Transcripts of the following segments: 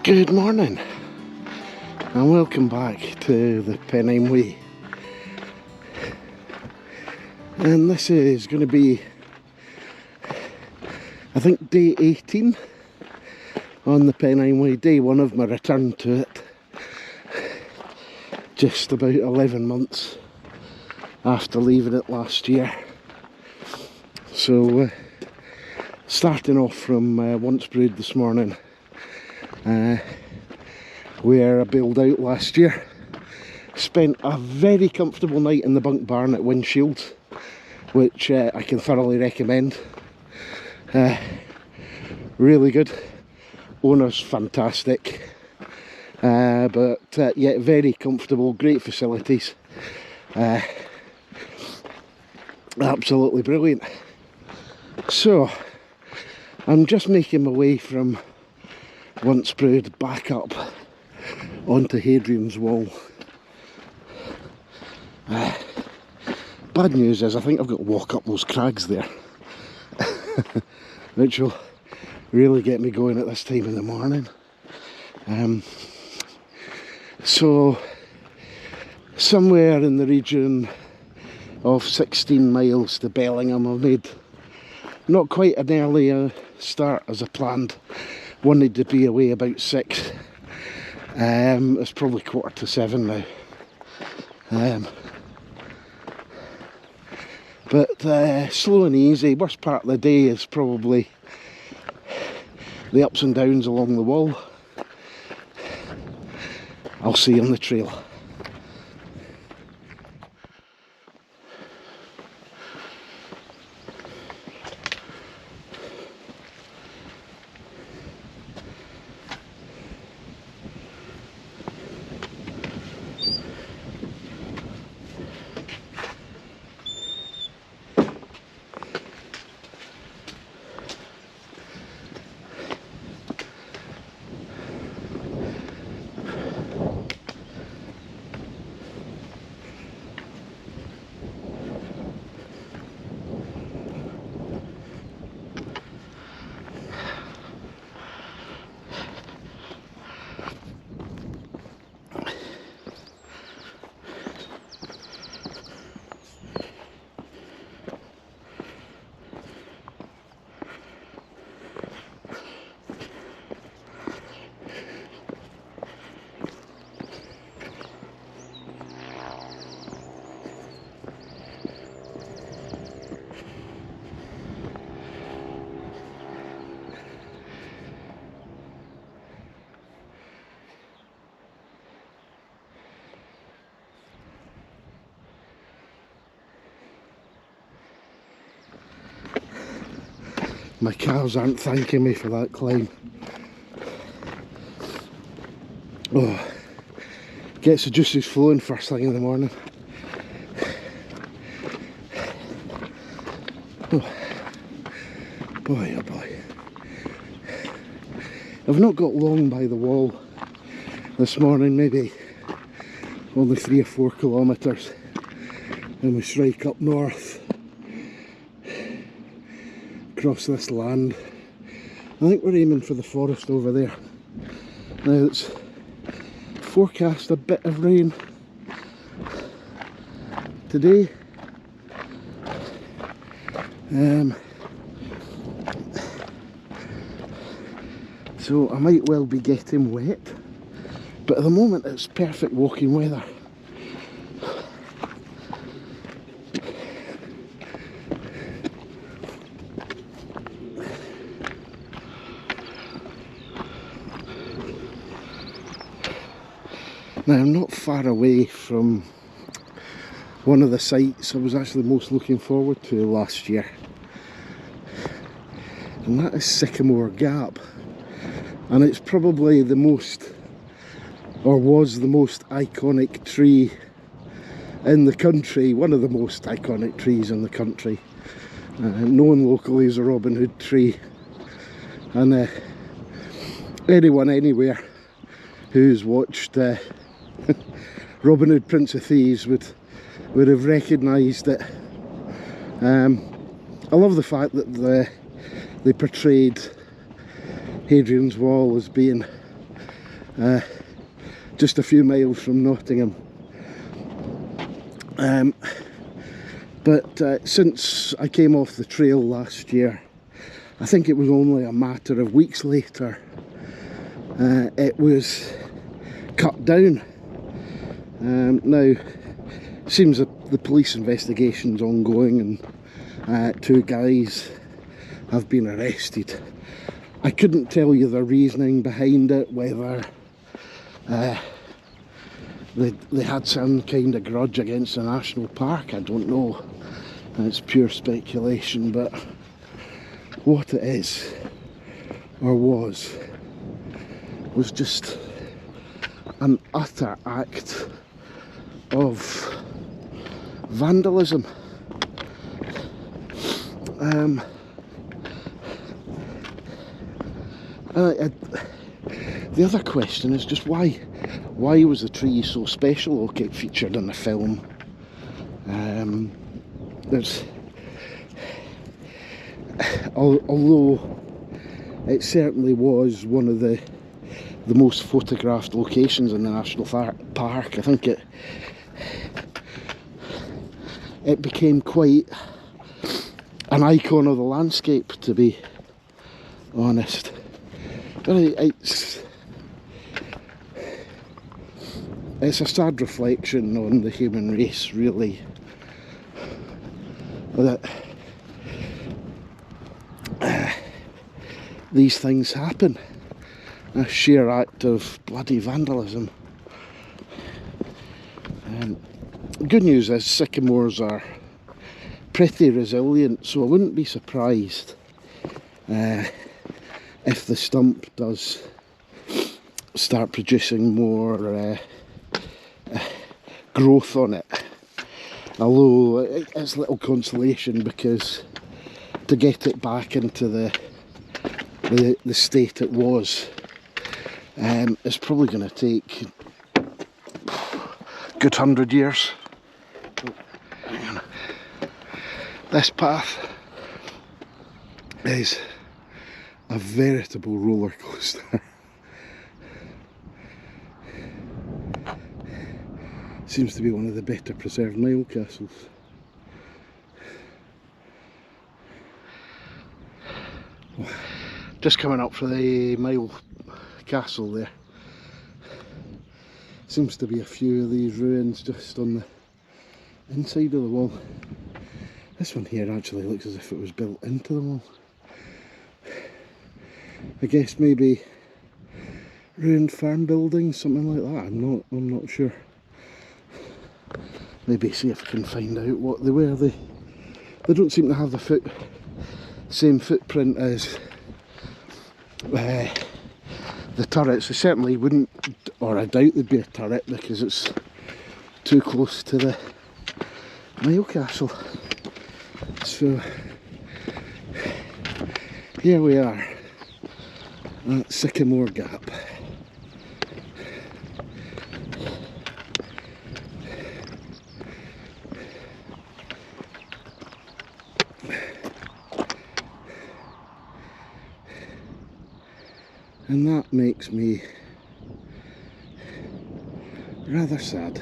Good morning and welcome back to the Pennine Way, and this is going to be, I think, day 18 on the Pennine Way, day one of my return to it, just about 11 months after leaving it last year. So starting off from Once Brewed this morning, where I bailed out last year. Spent a very comfortable night in the bunk barn at Windshield, which I can thoroughly recommend. Really good. Owner's fantastic, but yeah, very comfortable, great facilities. Absolutely brilliant. So I'm just making my way from Once Brewed back up onto Hadrians Wall. Bad news is I think I've got to walk up those crags there, which will really get me going at this time in the morning. So somewhere in the region of 16 miles to Bellingham. I've made not quite an early start as I planned. Wanted to be away about 6. It's probably 7:15 now. But slow and easy. Worst part of the day is probably the ups and downs along the wall. I'll see you on the trail. My calves aren't thanking me for that climb. Oh, gets the juices flowing first thing in the morning. Oh, boy, oh boy. I've not got long by the wall this morning, maybe only 3 or 4 kilometres, and we strike up north. Across this land. I think we're aiming for the forest over there. Now it's forecast a bit of rain today. So I might well be getting wet, but at the moment it's perfect walking weather. Now I'm not far away from one of the sites I was actually most looking forward to last year, and that is Sycamore Gap, and it's probably the most, or was the most iconic tree in the country, one of the most iconic trees in the country, known locally as a Robin Hood tree, and anyone anywhere who's watched Robin Hood, Prince of Thieves would have recognised it. I love the fact that they portrayed Hadrians Wall as being just a few miles from Nottingham. But since I came off the trail last year, I think it was only a matter of weeks later, it was cut down. Now, seems that the police investigation's ongoing, and 2 guys have been arrested. I couldn't tell you the reasoning behind it, whether they had some kind of grudge against the national park. I don't know. It's pure speculation, but what it is, or was just an utter act of vandalism. The other question is just why was the tree so special? Okay, featured in the film. Although it certainly was one of the most photographed locations in the national park, I think it became quite an icon of the landscape, to be honest. But it's a sad reflection on the human race, really, that these things happen. A sheer act of bloody vandalism. Good news is sycamores are pretty resilient, so I wouldn't be surprised if the stump does start producing more growth on it. Although it's little consolation, because to get it back into the state it was, it's probably going to take a good 100 years. This path is a veritable roller coaster. Seems to be one of the better preserved Nile castles. Just coming up for the Mile Castle there. Seems to be a few of these ruins just on the inside of the wall. This one here actually looks as if it was built into the wall. I guess maybe ruined farm buildings, something like that. I'm not sure. Maybe see if I can find out what they were. They don't seem to have the same footprint as the turrets. They certainly wouldn't, or I doubt there'd be a turret, because it's too close to the Nile Castle. So here we are at Sycamore Gap. And that makes me rather sad.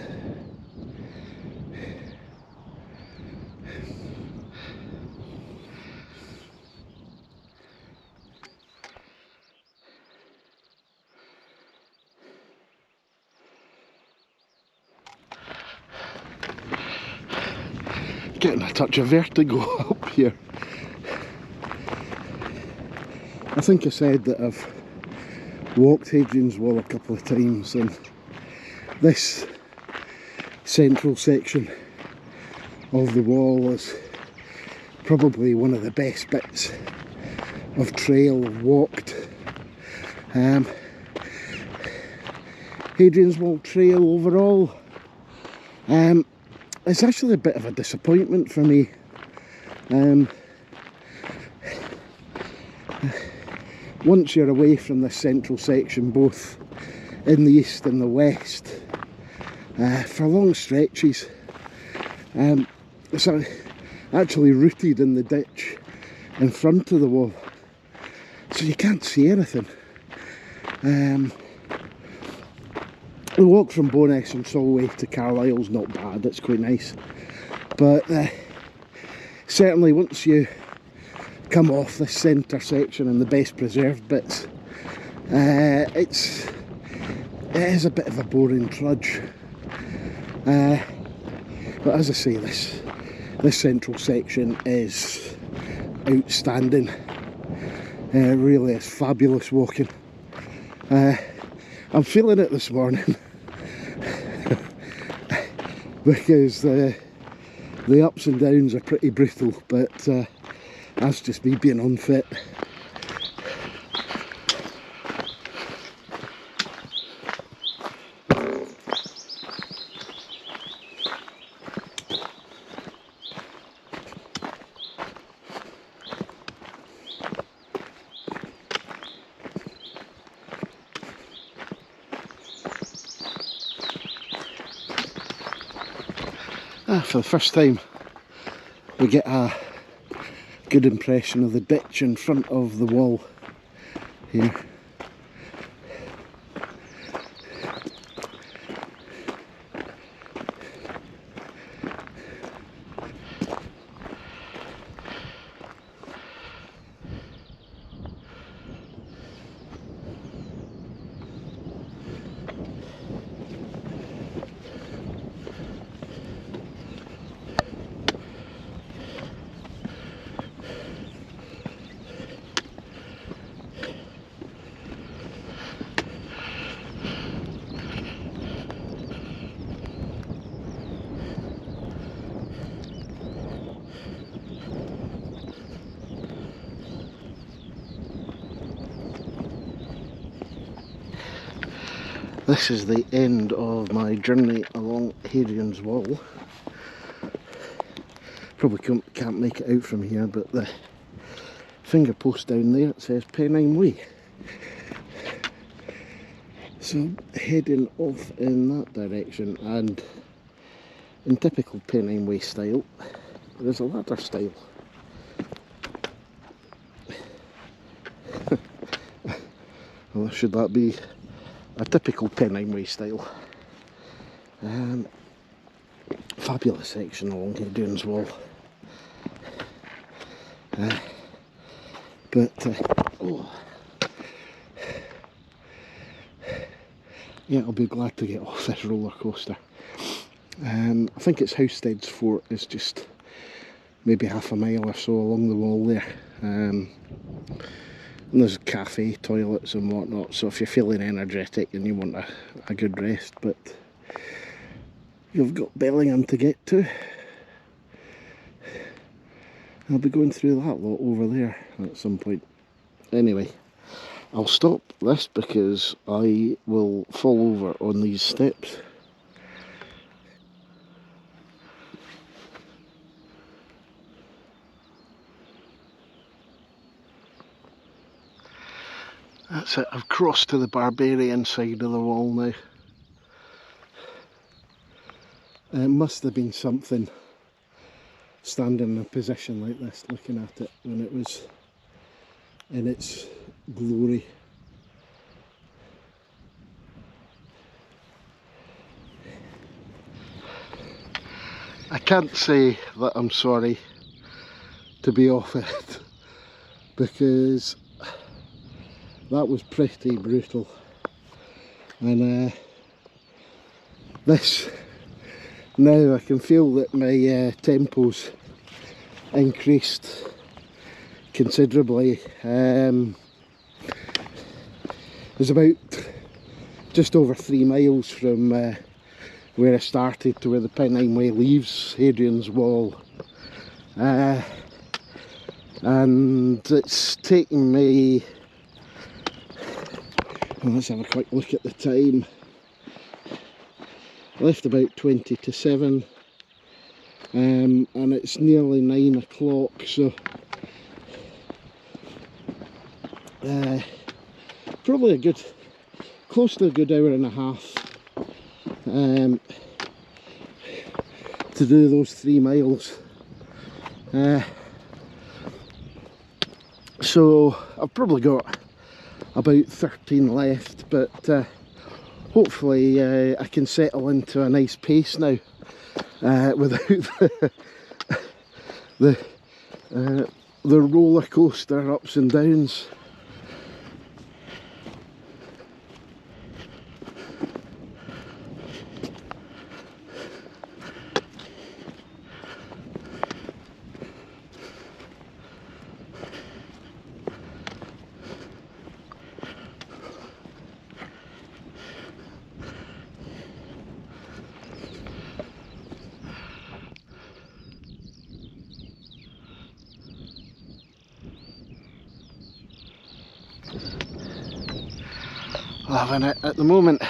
Getting a touch of vertigo up here. I think I said that I've walked Hadrians Wall a couple of times, and this central section of the wall is probably one of the best bits of trail I've walked. Hadrians Wall trail overall, it's actually a bit of a disappointment for me. Once you're away from this central section, both in the east and the west, for long stretches, it's actually rooted in the ditch in front of the wall, so you can't see anything. The walk from Bowness and Solway to Carlisle's not bad, it's quite nice. But certainly once you come off this centre section and the best preserved bits, it is a bit of a boring trudge. But as I say, this central section is outstanding. Really is fabulous walking. I'm feeling it this morning because the ups and downs are pretty brutal, but that's just me being unfit. For the first time we get a good impression of the ditch in front of the wall here. This is the end of my journey along Hadrians Wall. Probably can't make it out from here, but the finger post down there, it says Pennine Way. So heading off in that direction, and in typical Pennine Way style, there's a ladder style. Well, should that be a typical Pennine Way style? Fabulous section along Hadrians Wall. Yeah, I'll be glad to get off this roller coaster. I think it's Housestead's Fort is just maybe half a mile or so along the wall there. And there's a cafe, toilets and whatnot, so if you're feeling energetic and you want a good rest, but you've got Bellingham to get to. I'll be going through that lot over there at some point. Anyway, I'll stop this because I will fall over on these steps. That's it, I've crossed to the barbarian side of the wall now. It must have been something standing in a position like this, looking at it when it was in its glory. I can't say that I'm sorry to be off it, because that was pretty brutal, and this, now I can feel that my tempo's increased considerably. There's about just over 3 miles from where I started to where the Pennine Way leaves Hadrians Wall, and it's taken me, well, let's have a quick look at the time. I left about 20 to 7, and it's nearly 9 o'clock, so probably close to a good hour and a half to do those 3 miles. So I've probably got about 13 left, but hopefully I can settle into a nice pace now without the roller coaster ups and downs. Loving it at the moment,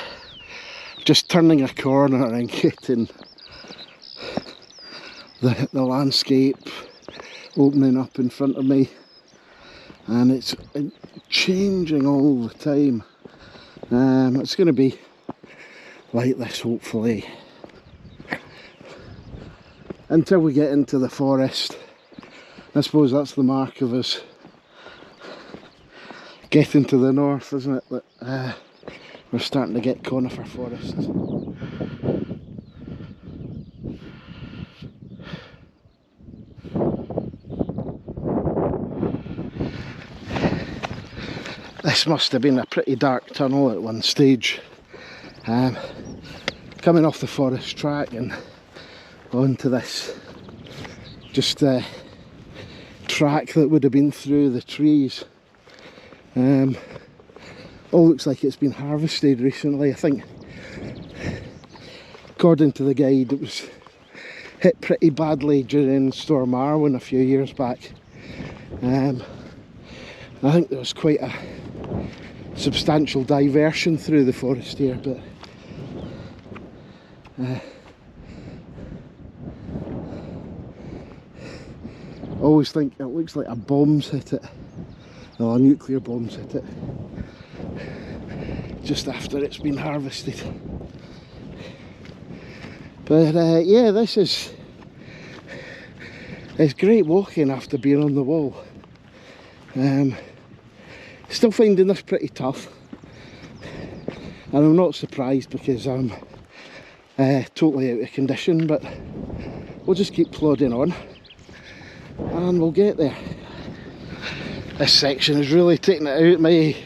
just turning a corner and getting the landscape opening up in front of me, and it's changing all the time. It's going to be like this hopefully until we get into the forest. I suppose that's the mark of us getting to the north, isn't it? That we're starting to get conifer forests. This must have been a pretty dark tunnel at one stage. Coming off the forest track and onto this just track that would have been through the trees. All looks like it's been harvested recently. I think, according to the guide, it was hit pretty badly during Storm Arwen a few years back. I think there was quite a substantial diversion through the forest here, but I always think it looks like a bomb's hit it. Oh, a nuclear bomb's hit it just after it's been harvested. But yeah, it's great walking after being on the wall. Still finding this pretty tough, and I'm not surprised because I'm totally out of condition, but we'll just keep plodding on and we'll get there. This section is really taking it out my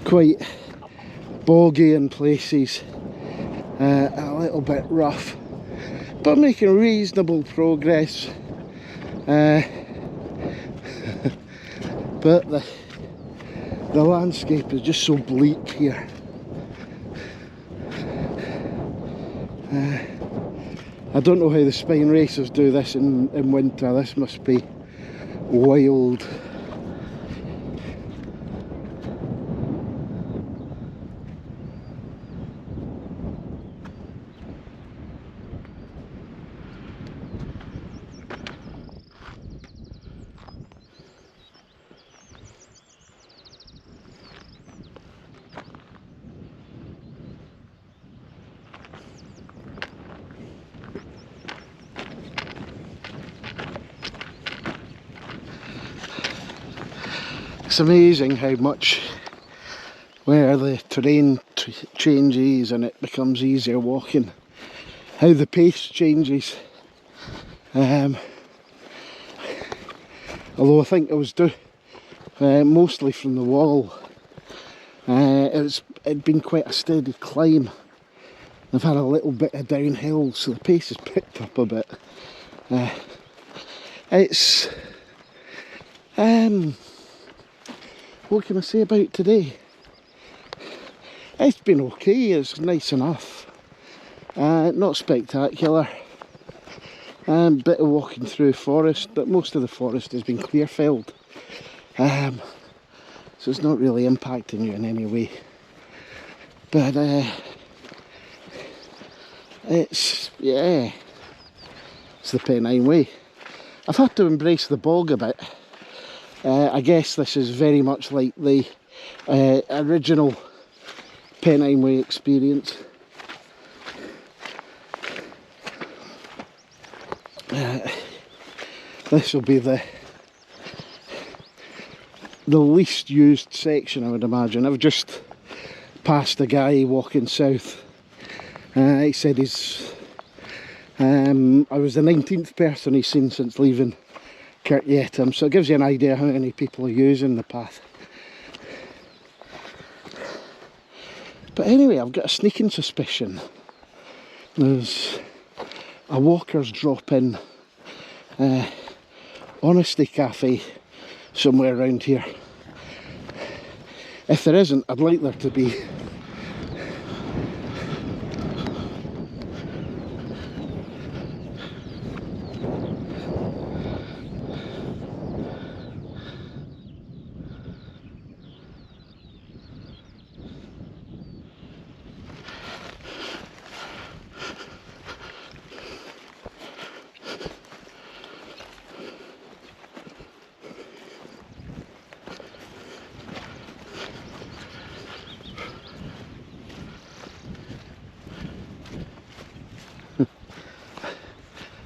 quite boggy in places, a little bit rough, but making reasonable progress. But the landscape is just so bleak here. I don't know how the spine racers do this in winter. This must be wild. It's amazing how much where the terrain changes and it becomes easier walking, how the pace changes. Although I think it was mostly from the wall. It'd been quite a steady climb. I've had a little bit of downhill, so the pace has picked up a bit. What can I say about today? It's been okay, it's nice enough. Not spectacular. Bit of walking through forest, but most of the forest has been clear felled. So it's not really impacting you in any way. But it's the Pennine Way. I've had to embrace the bog a bit. I guess this is very much like the original Pennine Way experience. This will be the the least used section, I would imagine. I've just passed a guy walking south. He said I was the 19th person he's seen since leaving Kirkyetim, so it gives you an idea how many people are using the path. But anyway, I've got a sneaking suspicion there's a walker's drop-in honesty cafe somewhere around here. If there isn't, I'd like there to be.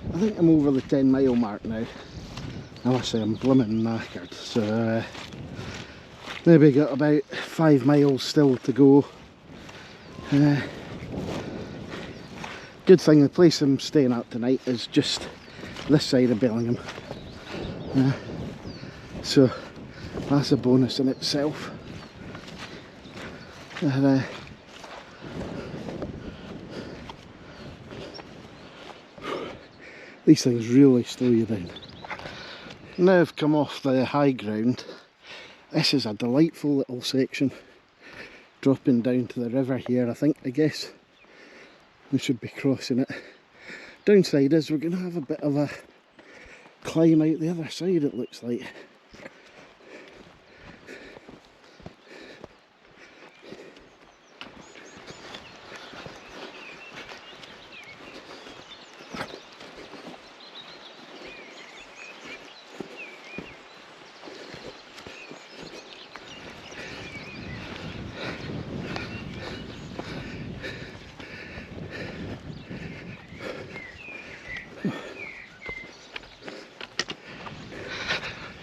I think I'm over the 10-mile mark now. I must say I'm blimmin' knackered, so maybe got about 5 miles still to go. Good thing the place I'm staying at tonight is just this side of Bellingham, so that's a bonus in itself. These things really slow you down. Now I've come off the high ground, this is a delightful little section dropping down to the river here. I guess we should be crossing it. Downside is we're going to have a bit of a climb out the other side, it looks like.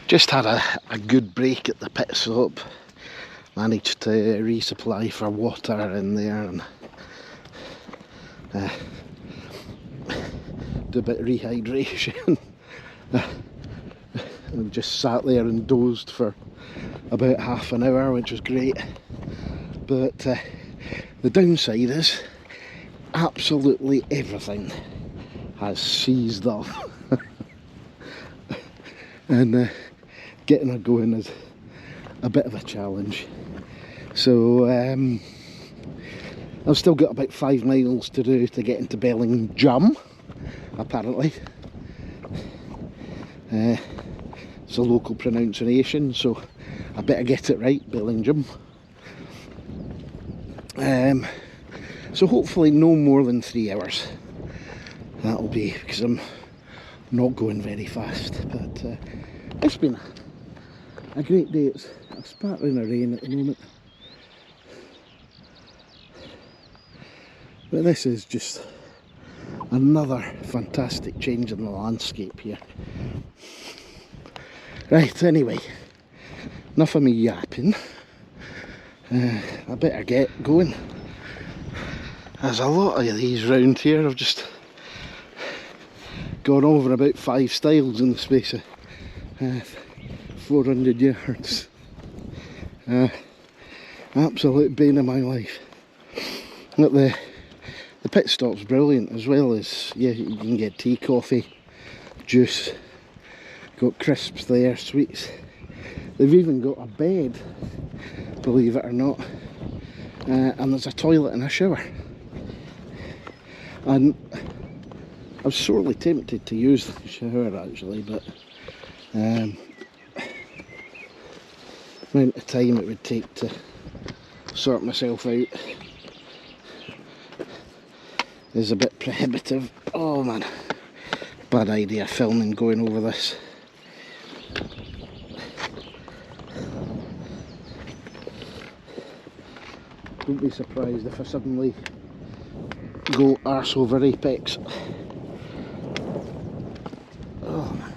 Just had a good break at the pit stop, managed to resupply for water in there and do a bit of rehydration. And just sat there and dozed for about half an hour, which was great. But the downside is absolutely everything has seized up. And getting her going is a bit of a challenge. So I've still got about 5 miles to do to get into Bellingham, apparently. It's a local pronunciation, so I better get it right, Bellingham. So hopefully no more than 3 hours. That'll be, because I'm not going very fast. But it's been a great day. It's a spattering of rain at the moment, but this is just another fantastic change in the landscape here. Right, anyway, enough of me yapping. I better get going. There's a lot of these round here. I've just gone over about 5 styles in the space of 400 yards. Absolute bane of my life. Look, the pit stop's brilliant, as well as, yeah, you can get tea, coffee, juice, got crisps there, sweets. They've even got a bed, believe it or not, and there's a toilet and a shower. And I was sorely tempted to use the shower actually, but amount of time it would take to sort myself out is a bit prohibitive. Oh man, bad idea filming going over this. Don't be surprised if I suddenly go arse over apex. Oh man,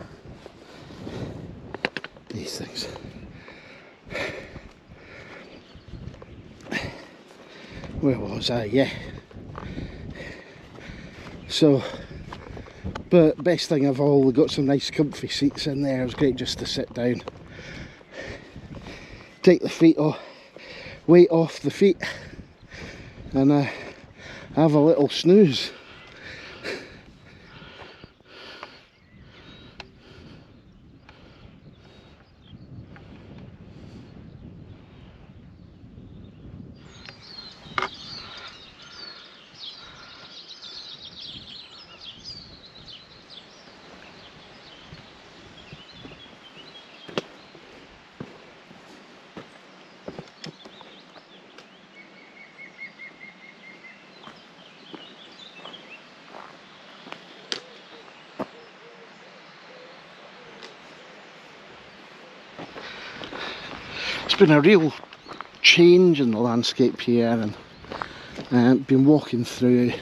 these things. where was I? Yeah. So, but best thing of all, we got some nice comfy seats in there. It was great just to sit down, take the feet off, weight off the feet, and have a little snooze. It's been a real change in the landscape here, and been walking through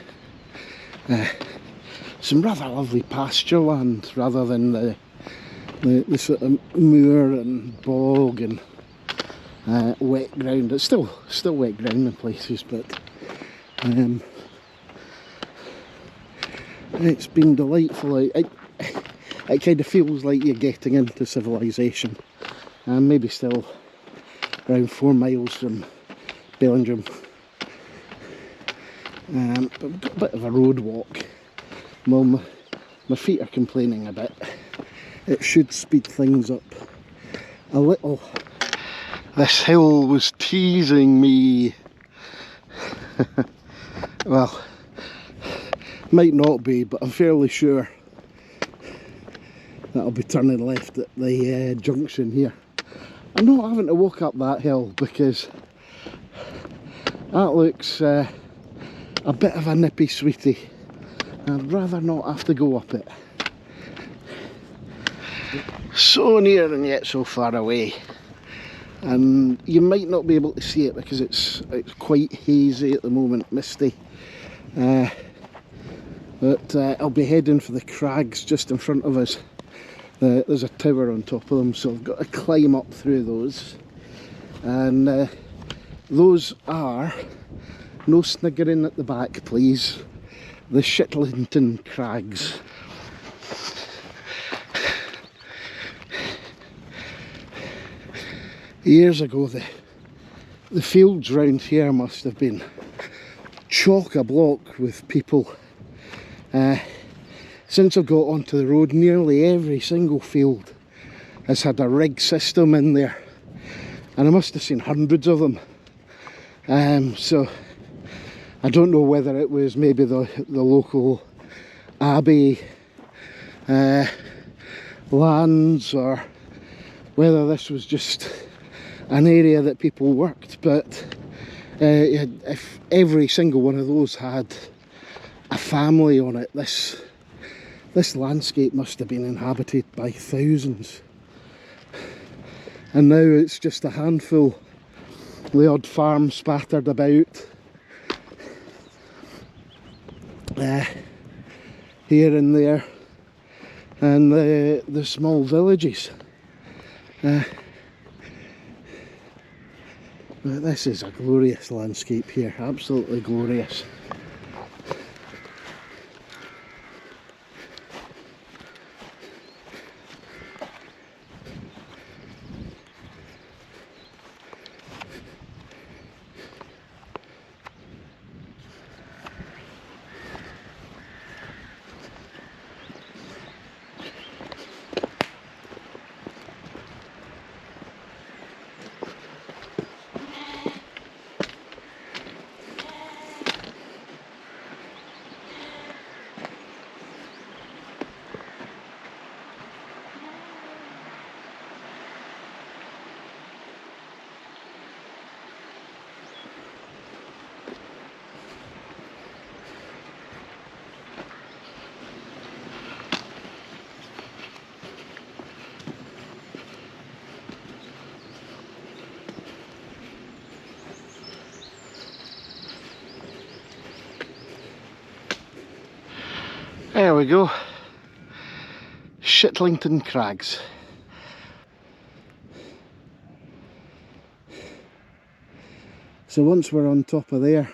some rather lovely pasture land rather than the sort of moor and bog and wet ground. It's still wet ground in places, but it's been delightful. It kind of feels like you're getting into civilization, and maybe still around 4 miles from Bellingham. But we've got a bit of a road walk. Well, my feet are complaining a bit. It should speed things up a little. This hill was teasing me. Well, might not be, but I'm fairly sure that I'll be turning left at the junction here. I'm not having to walk up that hill because that looks a bit of a nippy sweetie. I'd rather not have to go up it. So near and yet so far away, and you might not be able to see it because it's quite hazy at the moment, misty. But I'll be heading for the crags just in front of us. There's a tower on top of them, so I've got to climb up through those, and those are, no sniggering at the back please, the Shitlington Crags. Years ago the fields round here must have been chock-a-block with people. Since I've got onto the road, nearly every single field has had a rig system in there, and I must have seen hundreds of them. So I don't know whether it was maybe the local abbey lands, or whether this was just an area that people worked, but if every single one of those had a family on it, this landscape must have been inhabited by thousands. And now it's just a handful, the odd farm spattered about here and there, and the small villages. But this is a glorious landscape here, absolutely glorious. There we go, Shitlington Crags. So once we're on top of there,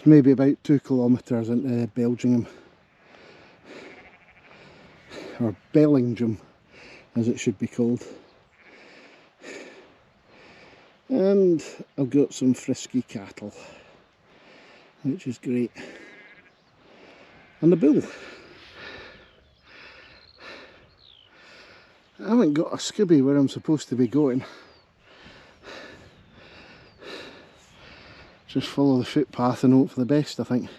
It's maybe about 2 kilometres into Bellingham, or Bellingham as it should be called. And I've got some frisky cattle, which is great, and a bull. I haven't got a skibby where I'm supposed to be going. Just follow the footpath and hope for the best, I think.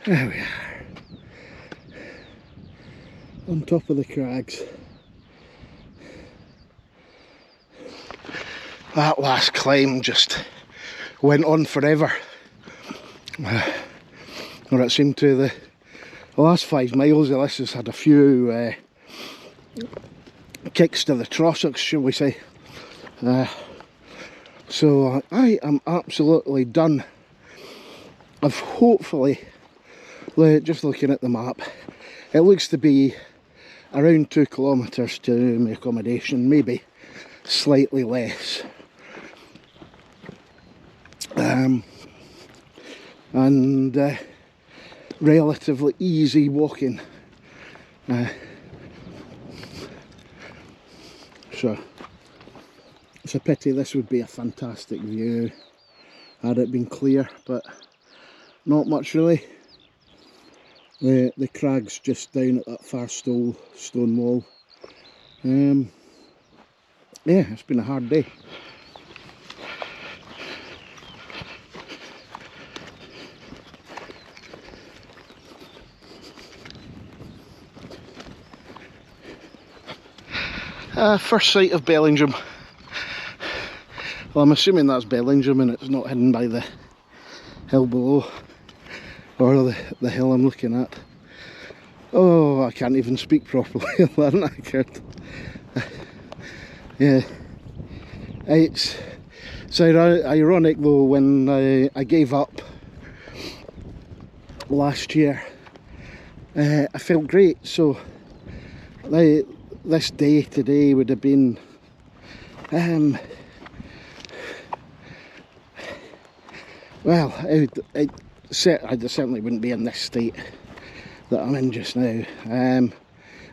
There we are, on top of the crags. That last climb just went on forever. Or it seemed to. The last 5 miles of this has had a few kicks to the trossachs, shall we say. So I am absolutely done. I've hopefully, just looking at the map, it looks to be around 2 kilometres to my accommodation, maybe slightly less. And relatively easy walking. So it's a pity. This would be a fantastic view had it been clear, but not much really. The crags just down at that far stone wall. Yeah, it's been a hard day. First sight of Bellingham. Well, I'm assuming that's Bellingham and it's not hidden by the hill below, or the hill I'm looking at. Oh, I can't even speak properly. I'm knackered. Yeah, it's ironic though, when I gave up last year, I felt great. So this day today would have been well, I certainly wouldn't be in this state that I'm in just now, and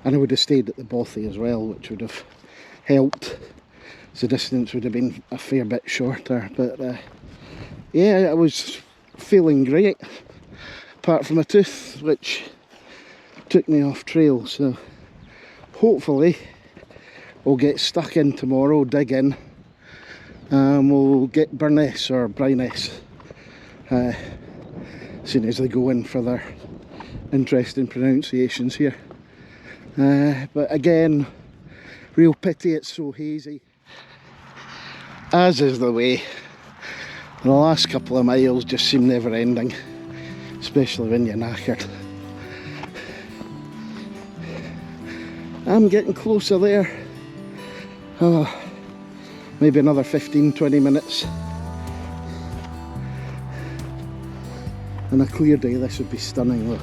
I would have stayed at the bothy as well, which would have helped. So the distance would have been a fair bit shorter, but yeah, I was feeling great, apart from a tooth which took me off trail. So hopefully we'll get stuck in tomorrow, dig in, and we'll get Burness or Bryness as soon as they go in for their interesting pronunciations here. But again, real pity it's so hazy, as is the way. The last couple of miles just seem never ending, especially when you're knackered. I'm getting closer there. Oh, maybe another 15-20 minutes. On a clear day this would be stunning though.